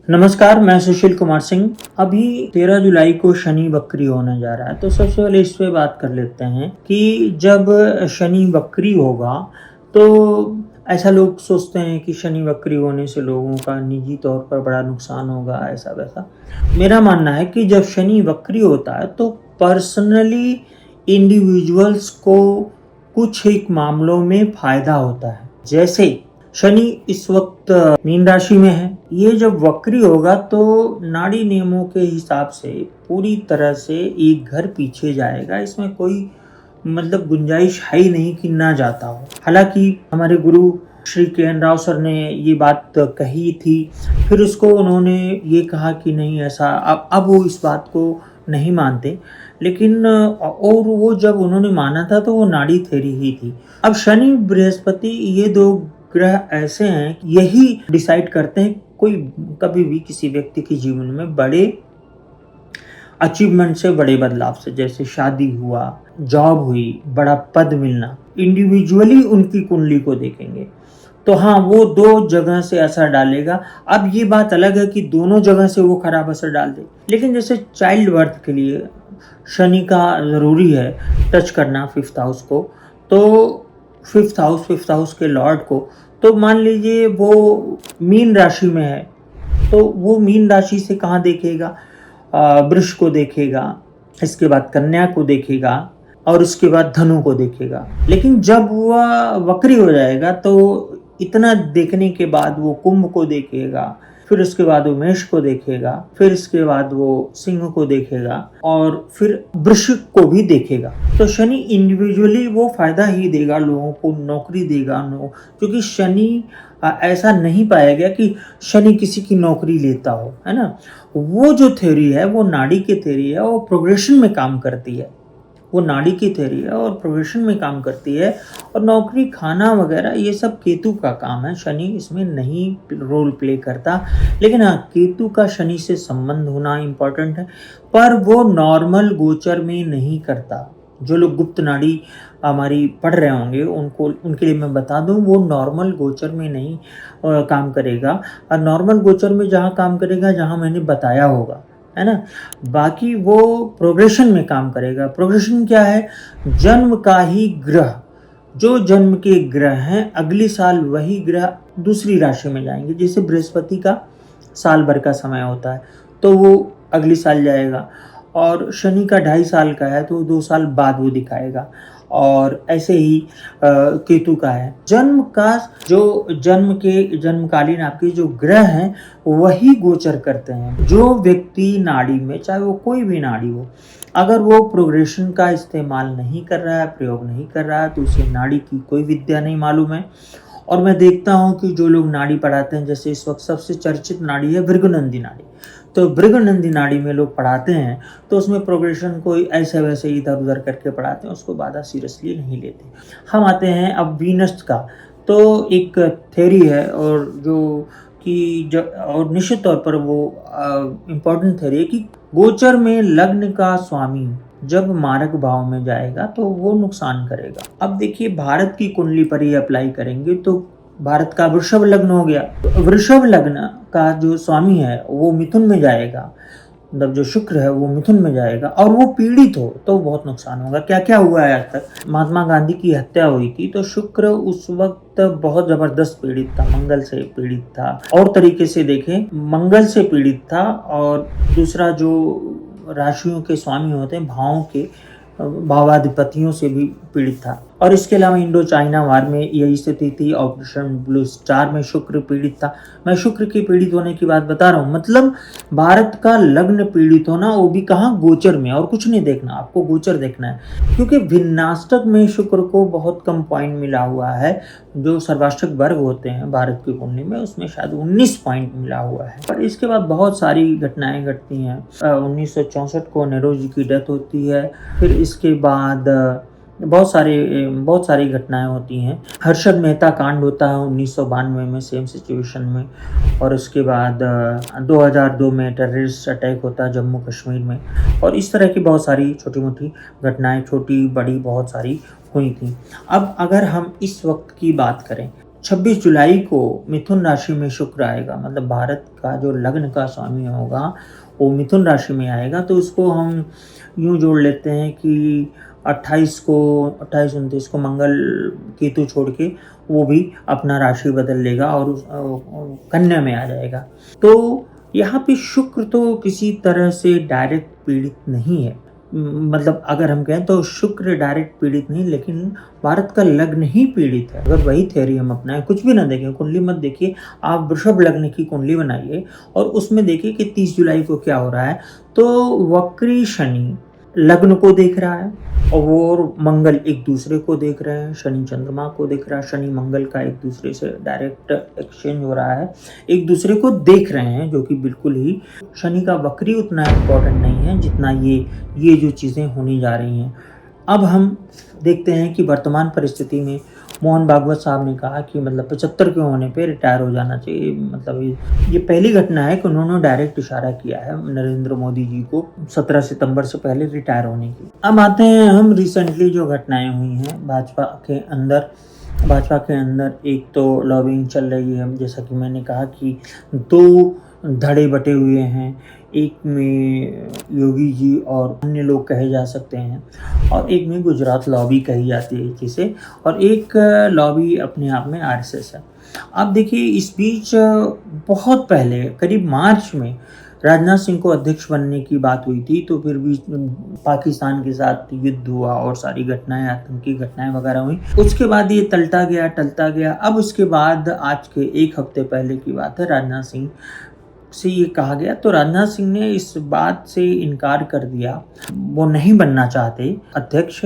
नमस्कार, मैं सुशील कुमार सिंह। अभी 13 जुलाई को शनि वक्री होने जा रहा है, तो सबसे पहले इस पे बात कर लेते हैं कि जब शनि वक्री होगा तो ऐसा लोग सोचते हैं कि शनि वक्री होने से लोगों का निजी तौर पर बड़ा नुकसान होगा, ऐसा वैसा। मेरा मानना है कि जब शनि वक्री होता है तो पर्सनली इंडिविजुअल्स को कुछ एक मामलों में फायदा होता है। जैसे शनि इस वक्त मीन राशि में है, ये जब वक्री होगा तो नाड़ी नियमों के हिसाब से पूरी तरह से एक घर पीछे जाएगा। इसमें कोई गुंजाइश है ही नहीं कि ना जाता हो। हालांकि हमारे गुरु श्री के.एन. राव सर ने ये बात कही थी, फिर उसको उन्होंने ये कहा कि नहीं ऐसा, अब वो इस बात को नहीं मानते, लेकिन और वो जब उन्होंने माना था तो वो नाड़ी थ्योरी ही थी। अब शनि बृहस्पति ये दो ग्रह ऐसे हैं, यही डिसाइड करते हैं कोई कभी भी किसी व्यक्ति के जीवन में बड़े अचीवमेंट से, बड़े बदलाव से, जैसे शादी हुआ, जॉब हुई, बड़ा पद मिलना। इंडिविजुअली उनकी कुंडली को देखेंगे तो हाँ, वो दो जगह से असर डालेगा। अब ये बात अलग है कि दोनों जगह से वो खराब असर डाल दे, लेकिन जैसे चाइल्ड बर्थ के लिए शनि का ज़रूरी है टच करना फिफ्थ हाउस को, तो फिफ्थ हाउस के लॉर्ड को, तो मान लीजिए वो मीन राशि में है तो वो मीन राशि से कहाँ देखेगा? वृष को देखेगा, इसके बाद कन्या को देखेगा और उसके बाद धनु को देखेगा। लेकिन जब वह वक्री हो जाएगा तो इतना देखने के बाद वो कुंभ को देखेगा, फिर उसके बाद वो मेष को देखेगा, फिर इसके बाद वो सिंह को देखेगा और फिर वृश्चिक को भी देखेगा। तो शनि इंडिविजुअली वो फायदा ही देगा, लोगों को नौकरी देगा। क्योंकि शनि ऐसा नहीं पाया गया कि शनि किसी की नौकरी लेता हो, है ना। वो जो थ्योरी है वो नाड़ी की थ्योरी है, वो प्रोग्रेशन में काम करती है। वो नाड़ी की थ्योरी है और प्रोग्रेशन में काम करती है, और नौकरी, खाना वगैरह ये सब केतु का काम है। शनि इसमें नहीं रोल प्ले करता। लेकिन हाँ, केतु का शनि से संबंध होना इम्पोर्टेंट है, पर वो नॉर्मल गोचर में नहीं करता। जो लोग गुप्त नाड़ी हमारी पढ़ रहे होंगे उनके लिए मैं बता दूं, वो नॉर्मल गोचर में नहीं काम करेगा। और नॉर्मल गोचर में जहाँ काम करेगा जहाँ मैंने बताया होगा, है ना। बाकी वो प्रोग्रेशन में काम करेगा। प्रोग्रेशन क्या है? जन्म का ही ग्रह, जो जन्म के ग्रह हैं, अगले साल वही ग्रह दूसरी राशि में जाएंगे। जैसे बृहस्पति का साल भर का समय होता है तो वो अगले साल जाएगा, और शनि का 2.5 साल का है तो 2 साल बाद वो दिखाएगा, और ऐसे ही केतु का है। जन्म का जो जन्मकालीन आपके जो ग्रह हैं वही गोचर करते हैं। जो व्यक्ति नाड़ी में, चाहे वो कोई भी नाड़ी हो, अगर वो प्रोग्रेशन का इस्तेमाल नहीं कर रहा है, प्रयोग नहीं कर रहा है, तो उसे नाड़ी की कोई विद्या नहीं मालूम है। और मैं देखता हूँ कि जो लोग नाड़ी पढ़ाते हैं, जैसे इस वक्त सबसे चर्चित नाड़ी है भृगुनंदी नाड़ी, तो भृगुनंदी नाड़ी में लोग पढ़ाते हैं तो उसमें प्रोग्रेशन कोई ऐसे वैसे इधर उधर करके पढ़ाते हैं, उसको ज़्यादा सीरियसली नहीं लेते। हम आते हैं अब वीनस का, तो एक थ्योरी है और और निश्चित तौर पर वो इम्पोर्टेंट थ्योरी है कि गोचर में लग्न का स्वामी जब मारक भाव में जाएगा तो वो नुकसान करेगा। अब देखिए, भारत की कुंडली पर ही अप्लाई करेंगे तो भारत का वृषभ लग्न हो गया, तो वृषभ लग्न का जो स्वामी है वो मिथुन में जाएगा, मतलब जो शुक्र है वो मिथुन में जाएगा, और वो पीड़ित हो तो बहुत नुकसान होगा। क्या क्या हुआ है आज तक? महात्मा गांधी की हत्या हुई थी तो शुक्र उस वक्त बहुत जबरदस्त पीड़ित था, मंगल से पीड़ित था, और तरीके से देखें मंगल से पीड़ित था, और दूसरा जो राशियों के स्वामी होते हैं, भावों के भावाधिपतियों से भी पीड़ित था। और इसके अलावा इंडो चाइना वार में यही स्थिति थी। ऑपरेशन ब्लू स्टार में शुक्र पीड़ित था। मैं शुक्र के पीड़ित होने की बात बता रहा हूँ, मतलब भारत का लग्न पीड़ित होना, वो भी कहाँ? गोचर में। और कुछ नहीं देखना, आपको गोचर देखना है, क्योंकि विन्नाष्टक में शुक्र को बहुत कम पॉइंट मिला हुआ है। जो सर्वाष्टक वर्ग होते हैं भारत की कुंडली में, उसमें शायद 19 पॉइंट मिला हुआ है। पर इसके बाद बहुत सारी घटनाएं घटती हैं। 1964 को नेहरू जी की डेथ होती है। फिर इसके बाद बहुत सारी घटनाएं होती हैं। हर्षद मेहता कांड होता है 1992 में, सेम सिचुएशन में। और उसके बाद 2002 में टेररिस्ट अटैक होता है जम्मू कश्मीर में। और इस तरह की बहुत सारी छोटी मोटी घटनाएं, छोटी बड़ी बहुत सारी हुई थी। अब अगर हम इस वक्त की बात करें 26 जुलाई को मिथुन राशि में शुक्र आएगा, मतलब भारत का जो लग्न का स्वामी होगा वो मिथुन राशि में आएगा, तो उसको हम यूँ जोड़ लेते हैं कि 28 29 को मंगल केतु छोड़ के वो भी अपना राशि बदल लेगा और कन्या में आ जाएगा। तो यहाँ पे शुक्र तो किसी तरह से डायरेक्ट पीड़ित नहीं है, मतलब अगर हम कहें तो शुक्र डायरेक्ट पीड़ित नहीं, लेकिन भारत का लग्न ही पीड़ित है। अगर वही थ्योरी हम अपनाएं, कुछ भी ना देखें, कुंडली मत देखिए, आप वृषभ लग्न की कुंडली बनाइए और उसमें देखिए कि 30 जुलाई को क्या हो रहा है। तो वक्री शनि लग्न को देख रहा है और मंगल एक दूसरे को देख रहे हैं, शनि चंद्रमा को देख रहा है, शनि मंगल का एक दूसरे से डायरेक्ट एक्सचेंज हो रहा है, एक दूसरे को देख रहे हैं, जो कि बिल्कुल ही शनि का वक्री उतना इम्पोर्टेंट नहीं है जितना ये जो चीज़ें होने जा रही हैं। अब हम देखते हैं कि वर्तमान परिस्थिति में मोहन भागवत साहब ने कहा कि मतलब 75 के होने पे रिटायर हो जाना चाहिए, मतलब ये पहली घटना है कि उन्होंने डायरेक्ट इशारा किया है नरेंद्र मोदी जी को 17 सितंबर से पहले रिटायर होने की। अब आते हैं हम रिसेंटली जो घटनाएं हुई हैं भाजपा के अंदर एक तो लॉबिंग चल रही है, जैसा कि मैंने कहा कि 2 धड़े बटे हुए हैं, एक में योगी जी और अन्य लोग कहे जा सकते हैं, और एक में गुजरात लॉबी कही जाती है जिसे, और एक लॉबी अपने आप में आरएसएस है। अब देखिए इस बीच बहुत पहले करीब मार्च में राजनाथ सिंह को अध्यक्ष बनने की बात हुई थी, तो फिर भी पाकिस्तान के साथ युद्ध हुआ और सारी घटनाएं, आतंकी घटनाएं वगैरह हुई। उसके बाद ये टलता गया। अब उसके बाद आज के एक हफ्ते पहले की बात है, राजनाथ सिंह से ये कहा गया, तो राजनाथ सिंह ने इस बात से इनकार कर दिया, वो नहीं बनना चाहते अध्यक्ष।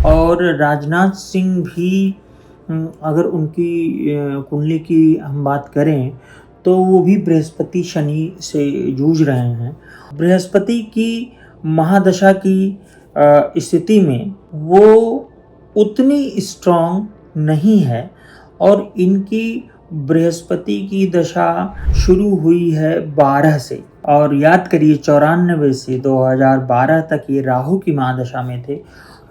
और राजनाथ सिंह भी अगर उनकी कुंडली की हम बात करें तो वो भी बृहस्पति शनि से जूझ रहे हैं। बृहस्पति की महादशा की स्थिति में वो उतनी स्ट्रॉन्ग नहीं है, और इनकी बृहस्पति की दशा शुरू हुई है 12 से, और याद करिए 94 से 2012 तक ये राहु की महादशा में थे।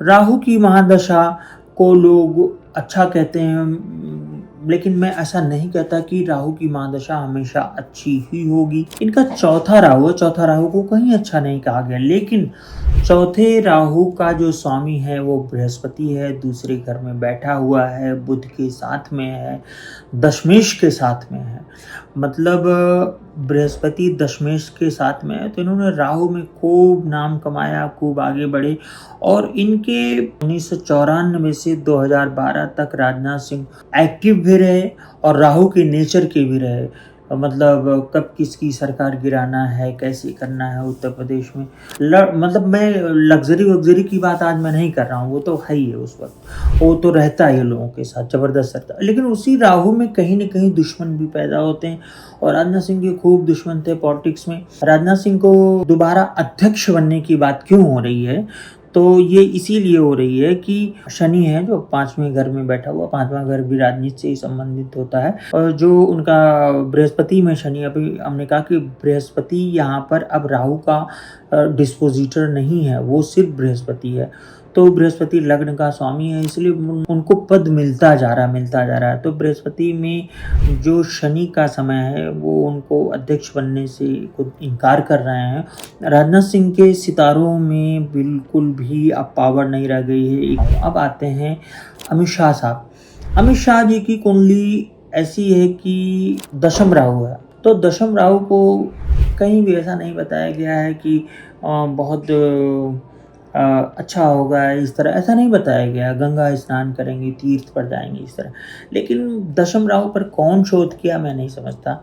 राहु की महादशा को लोग अच्छा कहते हैं, लेकिन मैं ऐसा नहीं कहता कि राहु की महादशा हमेशा अच्छी ही होगी। इनका चौथा राहु है, चौथा राहु को कहीं अच्छा नहीं कहा गया, लेकिन चौथे राहु का जो स्वामी है वो बृहस्पति है, दूसरे घर में बैठा हुआ है, बुध के साथ में है, दशमेश के साथ में है, मतलब बृहस्पति दशमेश के साथ में है। तो इन्होंने राहु में खूब नाम कमाया, खूब आगे बढ़े, और इनके 1994 से 2012 तक राजनाथ सिंह एक्टिव भी रहे और राहु के नेचर के भी रहे, मतलब कब किसकी सरकार गिराना है, कैसे करना है उत्तर प्रदेश में, मतलब मैं लग्जरी की बात आज मैं नहीं कर रहा हूँ, वो तो है ही है, उस वक्त वो तो रहता है लोगों के साथ, जबरदस्त रहता है। लेकिन उसी राहु में कहीं न कहीं दुश्मन भी पैदा होते हैं, और राजनाथ सिंह के खूब दुश्मन थे पॉलिटिक्स में। राजनाथ सिंह को दोबारा अध्यक्ष बनने की बात क्यों हो रही है, तो ये इसीलिए हो रही है कि शनि है जो 5वें घर में बैठा हुआ, 5वां घर भी राजनीति से ही संबंधित होता है, और जो उनका बृहस्पति में शनि, अभी हमने कहा कि बृहस्पति यहाँ पर अब राहु का डिस्पोजिटर नहीं है, वो सिर्फ बृहस्पति है। तो बृहस्पति लग्न का स्वामी है, इसलिए उनको पद मिलता जा रहा है। तो बृहस्पति में जो शनि का समय है वो उनको अध्यक्ष बनने से खुद इनकार कर रहे हैं। राजनाथ सिंह के सितारों में बिल्कुल भी अब पावर नहीं रह गई है। अब आते हैं अमित शाह साहब। अमित शाह जी की कुंडली ऐसी है कि दशम राहु है, तो दशम राहु को कहीं भी ऐसा नहीं बताया गया है कि बहुत अच्छा होगा, इस तरह ऐसा नहीं बताया गया, गंगा स्नान करेंगे, तीर्थ पर जाएंगे, इस तरह। लेकिन दशम राहु पर कौन शोध किया, मैं नहीं समझता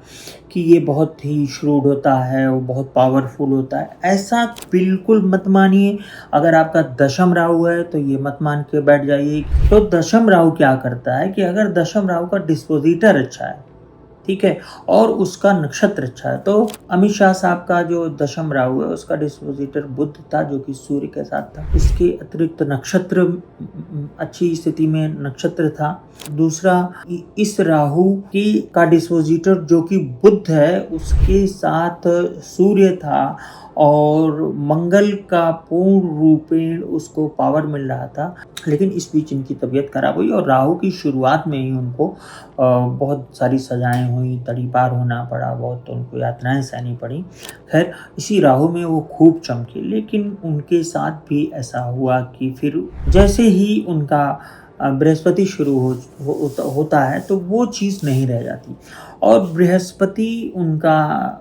कि ये बहुत ही श्रूड होता है, वो बहुत पावरफुल होता है, ऐसा बिल्कुल मत मानिए। अगर आपका दशम राहु है तो ये मत मान के बैठ जाइए। तो दशम राहु क्या करता है कि अगर दशम राहु का डिस्पोजिटर अच्छा है, ठीक है, और उसका नक्षत्र अच्छा है, तो अमित शाह साहब का जो दशम राहु है उसका डिस्पोजिटर बुध था, जो कि सूर्य के साथ था। इसके अतिरिक्त नक्षत्र अच्छी स्थिति में नक्षत्र था। दूसरा, इस राहु की का डिस्पोजिटर जो कि बुध है उसके साथ सूर्य था, और मंगल का पूर्ण रूपेण उसको पावर मिल रहा था, लेकिन इस बीच इनकी तबीयत खराब हुई और राहु की शुरुआत में ही उनको बहुत सारी सजाएं हुई, तड़ीपार होना पड़ा, बहुत उनको यातनाएं सहनी पड़ी। खैर इसी राहु में वो खूब चमके, लेकिन उनके साथ भी ऐसा हुआ कि फिर जैसे ही उनका बृहस्पति शुरू होता है तो वो चीज़ नहीं रह जाती। और बृहस्पति उनका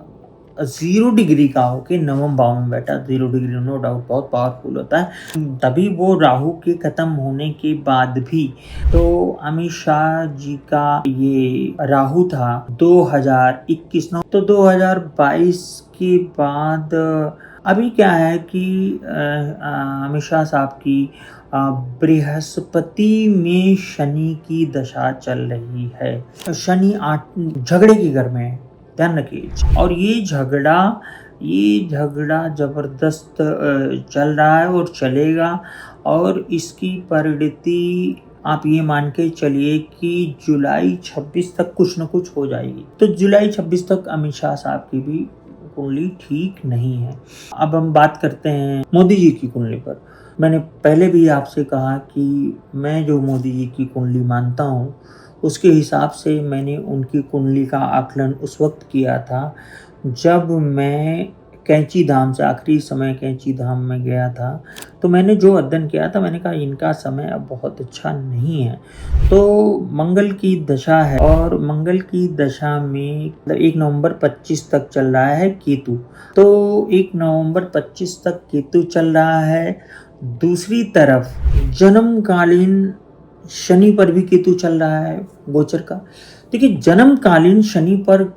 0 डिग्री का होके नवम भाव में बैठा, 0 डिग्री नो डाउट बहुत पावरफुल होता है। तभी वो राहु के खत्म होने के बाद भी तो अमित शाह जी का ये राहु था 2021 में, तो 2022 के बाद अभी क्या है कि अमित शाह साहब की बृहस्पति में शनि की दशा चल रही है। शनि 8 झगड़े के घर में है, ध्यान रखिए। और ये झगड़ा जबरदस्त चल रहा है और चलेगा, और इसकी परिणति आप ये मान के चलिए कि जुलाई 26 तक कुछ न कुछ हो जाएगी। तो जुलाई 26 तक अमित शाह साहब की भी कुंडली ठीक नहीं है। अब हम बात करते हैं मोदी जी की कुंडली पर। मैंने पहले भी आपसे कहा कि मैं जो मोदी जी की कुंडली मानता हूँ उसके हिसाब से मैंने उनकी कुंडली का आकलन उस वक्त किया था जब मैं कैंची धाम से आखिरी समय कैंची धाम में गया था। तो मैंने जो अध्ययन किया था, मैंने कहा इनका समय अब बहुत अच्छा नहीं है। तो मंगल की दशा है और मंगल की दशा में 1 नवंबर 25 तक चल रहा है केतु। तो 1 नवंबर 25 तक केतु चल रहा है। दूसरी तरफ जन्मकालीन शनि पर भी केतु चल रहा है गोचर का। देखिए जन्मकालीन शनि पर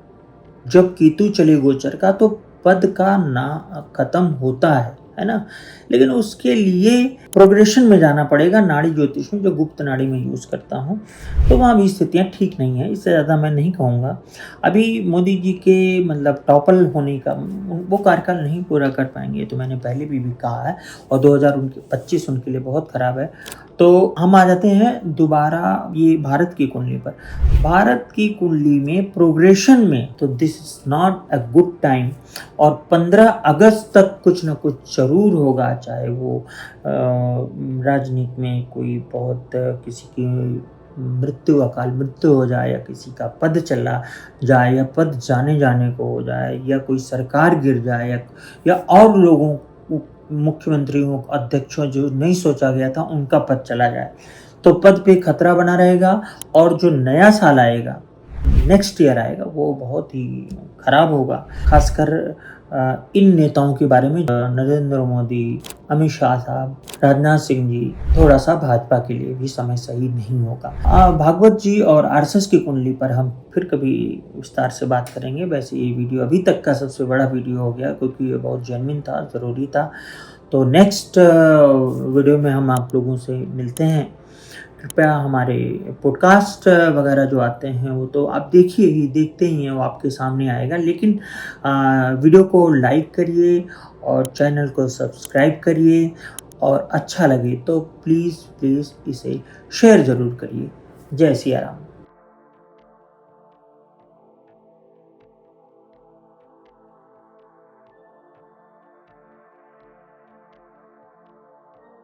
जब केतु चले गोचर का तो पद का ना खत्म होता है ना, लेकिन उसके लिए प्रोग्रेशन में जाना पड़ेगा। नाड़ी ज्योतिष में जो गुप्त नाड़ी में यूज करता हूँ, तो वहाँ भी स्थितियाँ ठीक नहीं है। इससे ज़्यादा मैं नहीं कहूँगा। अभी मोदी जी के मतलब टॉपल होने का वो कार्यकाल नहीं पूरा कर पाएंगे, तो मैंने पहले भी कहा है, और 2025 उनके लिए बहुत खराब है। तो हम आ जाते हैं दोबारा ये भारत की कुंडली पर। भारत की कुंडली में प्रोग्रेशन में तो this is not a good time, और 15 अगस्त तक कुछ न कुछ जरूर होगा, चाहे वो राजनीति में कोई बहुत किसी की अकाल मृत्यु हो जाए, या किसी का पद चला जाए, या पद जाने को हो जाए, या कोई सरकार गिर जाए, या और लोगों मुख्यमंत्रियों अध्यक्षों जो नहीं सोचा गया था उनका पद चला जाए, तो पद पे खतरा बना रहेगा। और जो नया साल आएगा, नेक्स्ट ईयर आएगा, वो बहुत ही खराब होगा। खासकर इन नेताओं के बारे में नरेंद्र मोदी, अमित शाह साहब, राजनाथ सिंह जी, थोड़ा सा भाजपा के लिए भी समय सही नहीं होगा। भागवत जी और आरएसएस की कुंडली पर हम फिर कभी विस्तार से बात करेंगे। वैसे ये वीडियो अभी तक का सबसे बड़ा वीडियो हो गया, क्योंकि ये बहुत जेन्युइन था, ज़रूरी था। तो नेक्स्ट वीडियो में हम आप लोगों से मिलते हैं। कृपया हमारे पॉडकास्ट वगैरह जो आते हैं वो तो आप देखते ही हैं, वो आपके सामने आएगा। लेकिन वीडियो को लाइक करिए और चैनल को सब्सक्राइब करिए, और अच्छा लगे तो प्लीज़ इसे शेयर ज़रूर करिए। जय सिया राम।